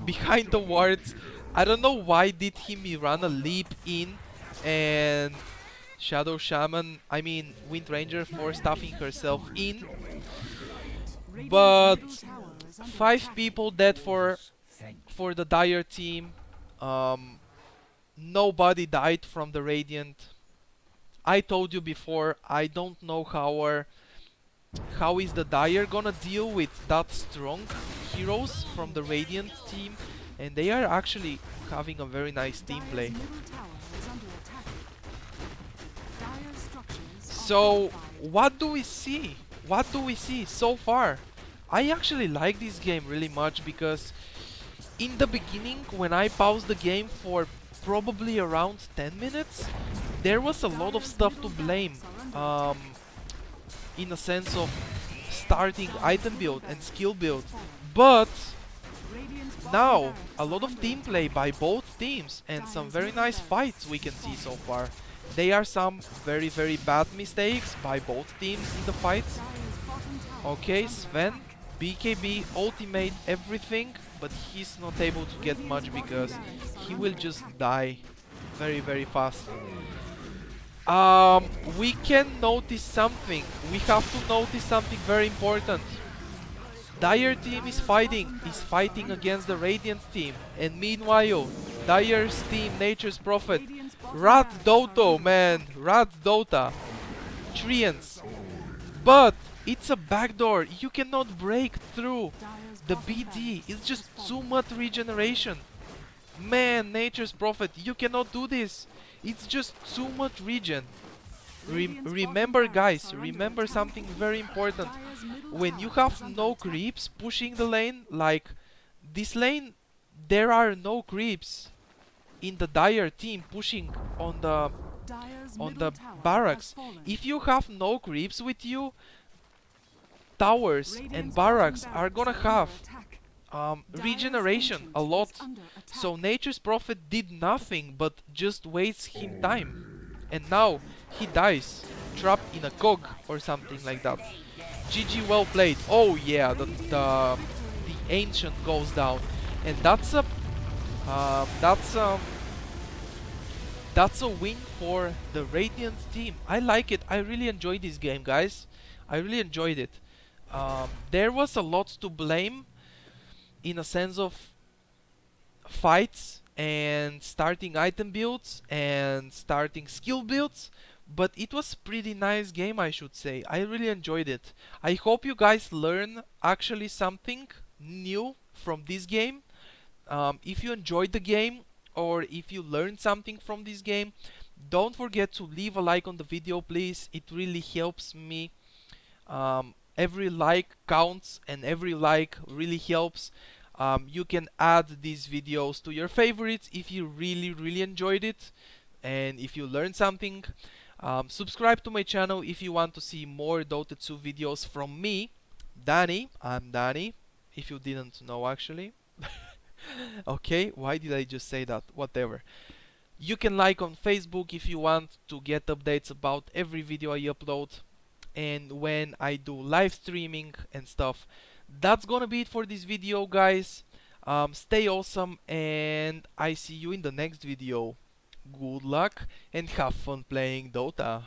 behind the wards. I don't know why did he Mirana leap in and Shadow Shaman, I mean Wind Ranger for stuffing herself in. But 5 people dead for the Dire team. Nobody died from the Radiant. I told you before, I don't know how is the Dire gonna deal with that strong heroes from the Radiant team, and they are actually having a very nice team play. So what do we see? What do we see so far? I actually like this game really much because in the beginning, when I paused the game for probably around 10 minutes, there was a lot of stuff to blame, in a sense of starting item build and skill build. But now, a lot of team play by both teams and some very nice fights we can see so far. There are some very bad mistakes by both teams in the fights. Okay, Sven, BKB, ultimate, everything, but he's not able to get much because he will just die very fast. We can notice something. We have to notice something very important. Dire team is fighting against the Radiant team, and meanwhile, Dire's team, Nature's Prophet, Rat Dota, man, Rat Dota, Treants. But it's a backdoor. You cannot break through the BD. It's just too much regeneration. Man, Nature's Prophet, you cannot do this. It's just too much regen. Remember guys, remember something very important. When you have no creeps pushing the lane, like this lane, there are no creeps in the Dire team pushing on the barracks. If you have no creeps with you, towers and barracks are gonna have regeneration a lot. So Nature's Prophet did nothing but just wastes him time, and now he dies trapped in a cog or something like that. GG, well played. Oh yeah, the ancient goes down, and that's a win for the Radiant team. I like it. I really enjoyed this game, guys. I really enjoyed it. There was a lot to blame in a sense of fights and starting item builds and starting skill builds, but it was pretty nice game, I should say. I really enjoyed it. I hope you guys learn actually something new from this game. If you enjoyed the game or if you learned something from this game, don't forget to leave a like on the video, please. It really helps me. Every like counts and every like really helps. You can add these videos to your favorites if you really enjoyed it and if you learned something. Subscribe to my channel if you want to see more Dota 2 videos from me, Danny. I'm Danny, if you didn't know actually. Okay, why did I just say that? Whatever. You can like on Facebook if you want to get updates about every video I upload and when I do live streaming and stuff. That's gonna be it for this video, guys. Stay awesome and I see you in the next video. Good luck and have fun playing Dota.